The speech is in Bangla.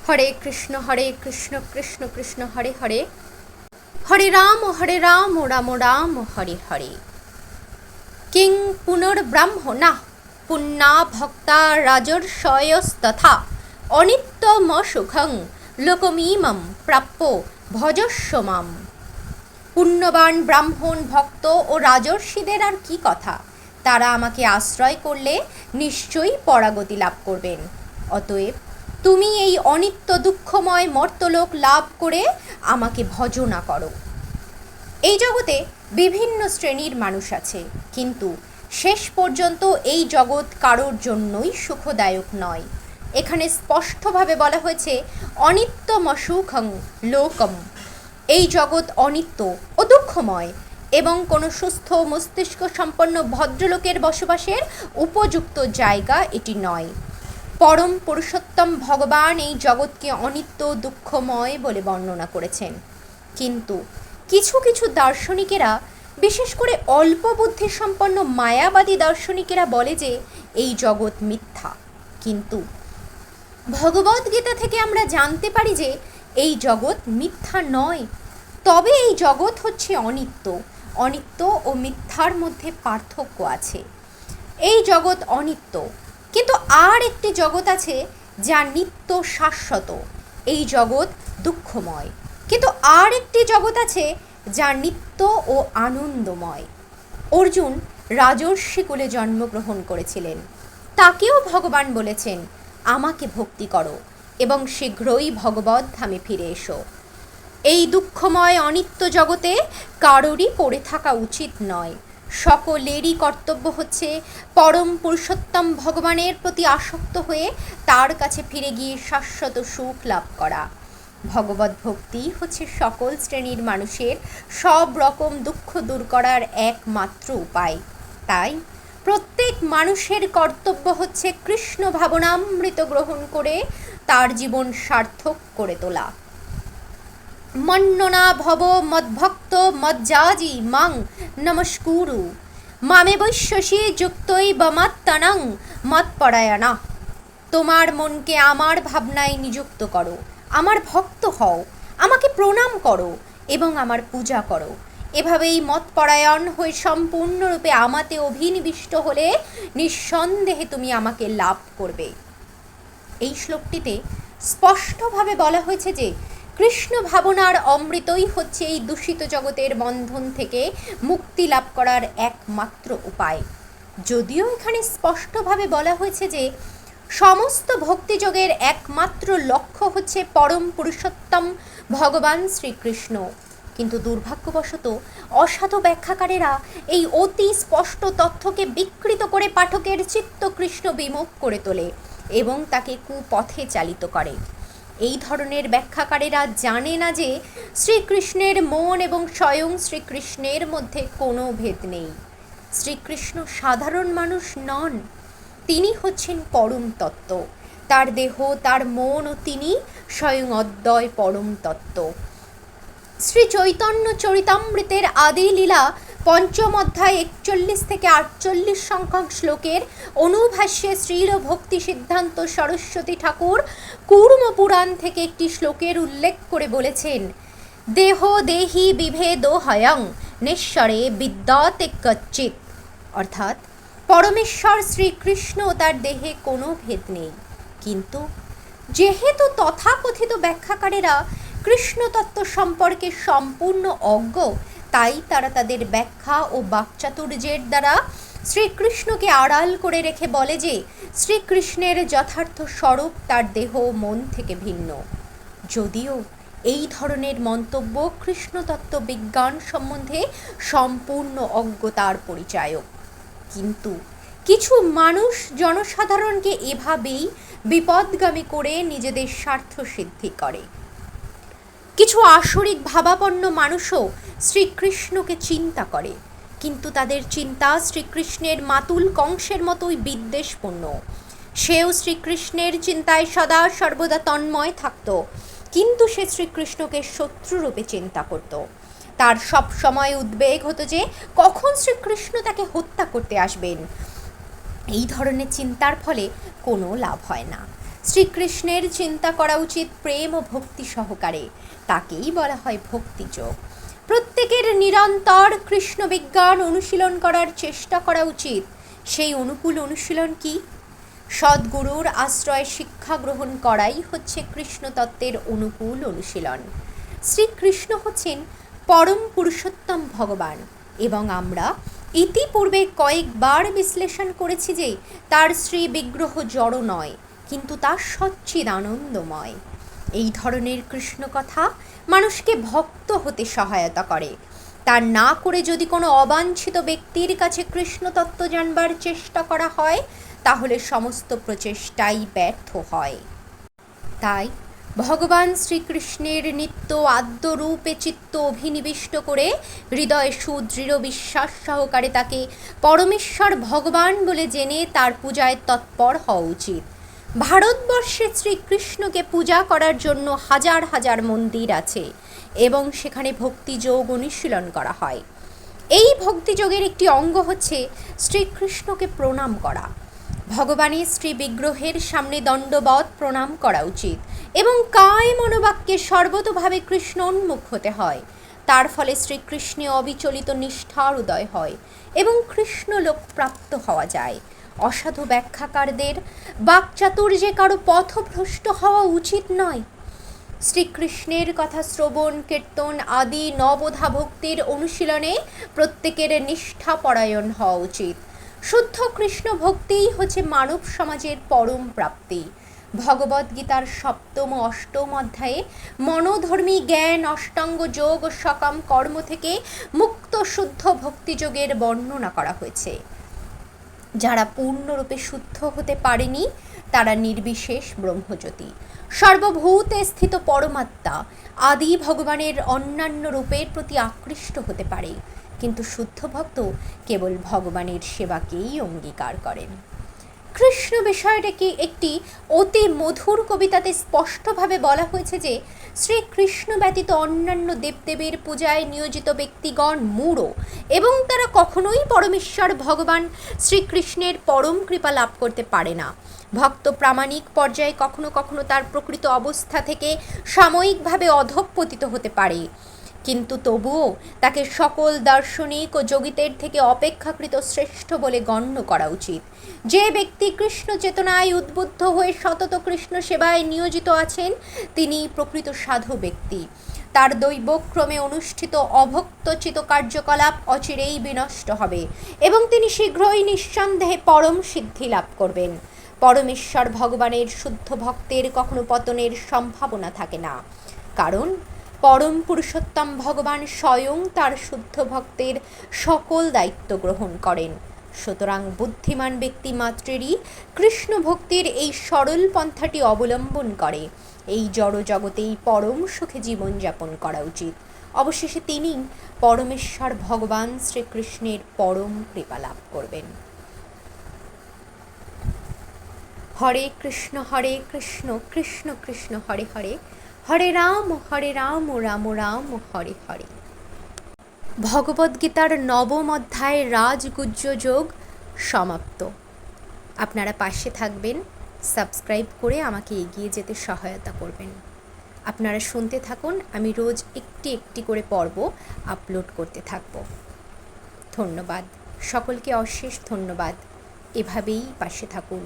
হরে কৃষ্ণ কৃষ্ণ কৃষ্ণ হরে হরে, হরে রাম রাম রাম হরে হরে। কিং পুনর্ব্রাহ্মণা পুণ্যা ভক্তা রাজর্ষয়স্তথা অনিত্যম সুখং লোকমিমং প্রাপ্য ভজস্ব মাম। পুণ্যবান ব্রাহ্মণ, ভক্ত ও রাজর্ষিদের আর কি কথা, তারা আমাকে আশ্রয় করলে নিশ্চয়ই পরাগতি লাভ করবেন। অতএব তুমি এই অনিত্য দুঃখময় মর্তলোক লাভ করে আমাকে ভজনা করো। এই জগতে বিভিন্ন শ্রেণীর মানুষ আছে, কিন্তু শেষ পর্যন্ত এই জগৎ কারোর জন্যই সুখদায়ক নয়। এখানে স্পষ্টভাবে বলা হয়েছে অনিত্যমসুখং লোকম। এই জগৎ অনিত্য ও দুঃখময় এবং কোনো সুস্থ মস্তিষ্ক সম্পন্ন ভদ্রলোকের বসবাসের উপযুক্ত জায়গা এটি নয়। পরম পুরুষোত্তম ভগবান এই জগৎকে অনিত্য দুঃখময় বলে বর্ণনা করেছেন। কিন্তু কিছু কিছু দার্শনিকেরা, বিশেষ করে অল্প বুদ্ধি সম্পন্ন মায়াবাদী দার্শনিকেরা বলে যে এই জগৎ মিথ্যা। কিন্তু ভগবদ্গীতা থেকে আমরা জানতে পারি যে এই জগৎ মিথ্যা নয়। তবে এই জগৎ হচ্ছে অনিত্য। অনিত্য ও মিথ্যার মধ্যে পার্থক্য আছে। এই জগৎ অনিত্য, কিন্তু আর একটি জগৎ আছে যা নিত্য শাশ্বত। এই জগৎ দুঃখময়, কিন্তু আর একটি জগৎ আছে যা নিত্য ও আনন্দময়। অর্জুন রাজর্ষি কুলে জন্মগ্রহণ করেছিলেন। তাকেও ভগবান বলেছেন আমাকে ভক্তি করো এবং শীঘ্রই ভগবৎ ধামে ফিরে এসো। এই দুঃখময় অনিত্য জগতে কারোরই পড়ে থাকা উচিত নয়। সকলেরই কর্তব্য হচ্ছে পরম পুরুষোত্তম ভগবানের প্রতি আসক্ত হয়ে তার কাছে ফিরে গিয়ে শাশ্বত সুখ লাভ করা। ভগবত ভক্তি হচ্ছে সকল শ্রেণীর মানুষের সব রকম দুঃখ দূর করার একমাত্র উপায়। তাই প্রত্যেক মানুষের কর্তব্য হচ্ছে কৃষ্ণ ভাবনামৃত গ্রহণ করে তার জীবন সার্থক করে তোলা। মন্ননা ভব মদ্ভক্ত মজ্জাজি মাং নমস্কুরু মামে বৈশ্যসী যুক্তই বমাত্তনং মৎপরায়ণা। তোমার মনকে আমার ভাবনায় নিযুক্ত করো, আমার ভক্ত হও, আমাকে প্রণাম করো এবং আমার পূজা করো। এভাবেই মৎপরায়ণ হয়ে সম্পূর্ণরূপে আমাতে অভিনিবিষ্ট হলে নিঃসন্দেহে তুমি আমাকে লাভ করবে। এই শ্লোকটিতে স্পষ্টভাবে বলা হয়েছে যে কৃষ্ণ ভাবনার অমৃতই হচ্ছে এই দূষিত জগতের বন্ধন থেকে মুক্তি লাভ করার একমাত্র উপায়। যদিও এখানে স্পষ্টভাবে বলা হয়েছে যে সমস্ত ভক্তিযোগের একমাত্র লক্ষ্য হচ্ছে পরম পুরুষোত্তম ভগবান শ্রীকৃষ্ণ, কিন্তু দুর্ভাগ্যবশত অসাধু ব্যাখ্যাকারেরা এই অতি স্পষ্ট তথ্যকে বিকৃত করে পাঠকের চিত্ত কৃষ্ণ বিমুখ করে তোলে এবং তাকে কুপথে চালিত করে। এই ধরনের ব্যাখ্যাকারেরা জানে না যে শ্রীকৃষ্ণের মন এবং স্বয়ং শ্রীকৃষ্ণের মধ্যে কোনো ভেদ নেই। শ্রীকৃষ্ণ সাধারণ মানুষ নন, তিনি হচ্ছেন পরম তত্ত্ব। তার দেহ, তার মন ও তিনি স্বয়ং অদ্বয় পরম তত্ত্ব। শ্রী চৈতন্য চরিতামৃতের আদি লীলা পঞ্চম অধ্যায় 41 থেকে 48 সংখ্যক শ্লোকের অনুভাষ্যে শ্রীল ভক্তি সিদ্ধান্ত সরস্বতী ঠাকুর কুর্ম পুরাণ থেকে একটি শ্লোকের উল্লেখ করে বলেছেন, দেহ দেহি বিভেদ হয়ং নিঃস্বরে বিদ্যতে কচ্চিৎ। অর্থাৎ পরমেশ্বর শ্রীকৃষ্ণ তার দেহে কোনো ভেদ নেই। কিন্তু যেহেতু তথাকথিত ব্যাখ্যাকারেরা কৃষ্ণ তত্ত্ব সম্পর্কে সম্পূর্ণ অজ্ঞ, তাই তারা তাদের ব্যাখ্যা ও বাকচাতুর্যের দ্বারা শ্রীকৃষ্ণকে আড়াল করে রেখে বলে যে শ্রীকৃষ্ণের যথার্থ স্বরূপ তার দেহ মন থেকে ভিন্ন। যদিও এই ধরনের মন্তব্য কৃষ্ণতত্ত্ব বিজ্ঞান সম্বন্ধে সম্পূর্ণ অজ্ঞতার পরিচায়ক, কিন্তু কিছু মানুষ জনসাধারণকে এভাবেই বিপদগামী করে নিজেদের স্বার্থ সিদ্ধি করে। কিছু আসরিক ভাবাপন্ন মানুষও শ্রীকৃষ্ণকে চিন্তা করে, কিন্তু তাদের চিন্তা শ্রীকৃষ্ণের মাতুল কংসের মতোই বিদ্বেষপূর্ণ। সেও শ্রীকৃষ্ণের চিন্তায় সদা সর্বদা তন্ময় থাকত, কিন্তু সে শ্রীকৃষ্ণকে শত্রুরূপে চিন্তা করত। তার সব সময় উদ্বেগ হতো যে কখন শ্রীকৃষ্ণ তাকে হত্যা করতে আসবেন। এই ধরনের চিন্তার ফলে কোনো লাভ হয় না। শ্রীকৃষ্ণের চিন্তা করা উচিত প্রেম ও ভক্তি সহকারে, তাকেই বলা হয় ভক্তিযোগ। প্রত্যেকের নিরন্তর কৃষ্ণ বিজ্ঞান অনুশীলন করার চেষ্টা করা উচিত। সেই অনুকূল অনুশীলন কি? সদ্গুরুর আশ্রয় শিক্ষা গ্রহণ করাই হচ্ছে কৃষ্ণতত্ত্বের অনুকূল অনুশীলন। শ্রীকৃষ্ণ হচ্ছেন পরম পুরুষোত্তম ভগবান, এবং আমরা ইতিপূর্বে কয়েকবার বিশ্লেষণ করেছি যে তার শ্রী বিগ্রহ জড় নয়, কিন্তু তা সচ্চিদানন্দময়। এই ধরনের কৃষ্ণ কথা মানুষকে ভক্ত হতে সহায়তা করে। তা না করে যদি কোনো অবাঞ্ছিত ব্যক্তির কাছে কৃষ্ণতত্ত্ব জানবার চেষ্টা করা হয়, তাহলে সমস্ত প্রচেষ্টাই ব্যর্থ হয়। তাই ভগবান শ্রীকৃষ্ণের নিত্য আদ্যরূপে চিত্ত অভিনিবিষ্ট করে হৃদয়ে সুদৃঢ় বিশ্বাস সহকারে তাকে পরমেশ্বর ভগবান বলে জেনে তার পূজায় তৎপর হওয়া উচিত। ভারতবর্ষে শ্রীকৃষ্ণকে পূজা করার জন্য হাজার হাজার মন্দির আছে, এবং সেখানে ভক্তিযোগ অনুশীলন করা হয়। এই ভক্তিযোগের একটি অঙ্গ হচ্ছে শ্রীকৃষ্ণকে প্রণাম করা। ভগবানের শ্রী বিগ্রহের সামনে দণ্ডবৎ প্রণাম করা উচিত, এবং কায় মনোবাক্যে সর্বতোভাবে কৃষ্ণ উন্মুখ হতে হয়। তার ফলে শ্রীকৃষ্ণে অবিচলিত নিষ্ঠার উদয় হয় এবং কৃষ্ণলোক প্রাপ্ত হওয়া যায়। অসাধু ব্যাখ্যাকারদের বাকচাতুর্যে কারো পথভ্রষ্ট হওয়া উচিত নয়। শ্রীকৃষ্ণের কথা শ্রবণ কীর্তন আদি নবোধা ভক্তির অনুশীলনে প্রত্যেকের নিষ্ঠাপরায়ণ হওয়া উচিত। শুদ্ধ কৃষ্ণ ভক্তিই হচ্ছে মানব সমাজের পরম প্রাপ্তি। ভগবদ্গীতার 7ম ও 8ম অধ্যায়ে মনোধর্মী জ্ঞান অষ্টাঙ্গ যোগ ও সকাম কর্ম থেকে মুক্ত শুদ্ধ ভক্তিযোগের বর্ণনা করা হয়েছে। যারা পূর্ণরূপে শুদ্ধ হতে পারেনি তারা নির্বিশেষ ব্রহ্মজ্যোতি, সর্বভূতে স্থিত পরমাত্মা আদি ভগবানের অন্যান্য রূপের প্রতি আকৃষ্ট হতে পারে, কিন্তু শুদ্ধ ভক্ত কেবল ভগবানের সেবাকেই অঙ্গীকার করেন। কৃষ্ণ বিষয়টাকে একটি অতি মধুর কবিতাতে স্পষ্টভাবে বলা হয়েছে যে শ্রীকৃষ্ণ ব্যতীত অন্যান্য দেবদেবীর পূজায় নিয়োজিত ব্যক্তিগণ মূঢ়, এবং তারা কখনোই পরমেশ্বর ভগবান শ্রীকৃষ্ণের পরম কৃপা লাভ করতে পারে না। ভক্ত প্রামাণিক পর্যায়ে কখনো কখনো তার প্রকৃত অবস্থা থেকে সাময়িকভাবে অধঃপতিত হতে পারে, কিন্তু তবুও তাকে সকল দার্শনিক ও যোগীদের থেকে অপেক্ষাকৃত শ্রেষ্ঠ বলে গণ্য করা উচিত। যে ব্যক্তি কৃষ্ণ চেতনায় উদ্বুদ্ধ হয়ে সতত কৃষ্ণ সেবায় নিয়োজিত আছেন, তিনি প্রকৃত সাধু ব্যক্তি। তার দৈবক্রমে অনুষ্ঠিত অভক্তচিত কার্যকলাপ অচিরেই বিনষ্ট হবে, এবং তিনি শীঘ্রই নিঃসন্দেহে পরম সিদ্ধি লাভ করবেন। পরমেশ্বর ভগবানের শুদ্ধ ভক্তের কখনো পতনের সম্ভাবনা থাকে না, কারণ পরম পুরুষোত্তম ভগবান স্বয়ং তার শুদ্ধ ভক্তের সকল দায়িত্ব গ্রহণ করেন। সুতরাং বুদ্ধিমান ব্যক্তি মাত্রেরই কৃষ্ণ ভক্তির এই সরল পন্থাটি অবলম্বন করে এই জড় জগতেই পরম সুখে জীবনযাপন করা উচিত। অবশেষে তিনি পরমেশ্বর ভগবান শ্রীকৃষ্ণের পরম কৃপা লাভ করবেন। হরে কৃষ্ণ কৃষ্ণ কৃষ্ণ হরে হরে, হরে রাম রাম রাম হরে হরে। ভগবদ্গীতার 9ম অধ্যায় রাজগুজ্জ যোগ সমাপ্ত। আপনারা পাশে থাকবেন, সাবস্ক্রাইব করে আমাকে এগিয়ে যেতে সহায়তা করবেন। আপনারা শুনতে থাকুন, আমি রোজ একটি একটি করে পর্ব আপলোড করতে থাকব। ধন্যবাদ সকলকে, অশেষ ধন্যবাদ। এভাবেই পাশে থাকুন।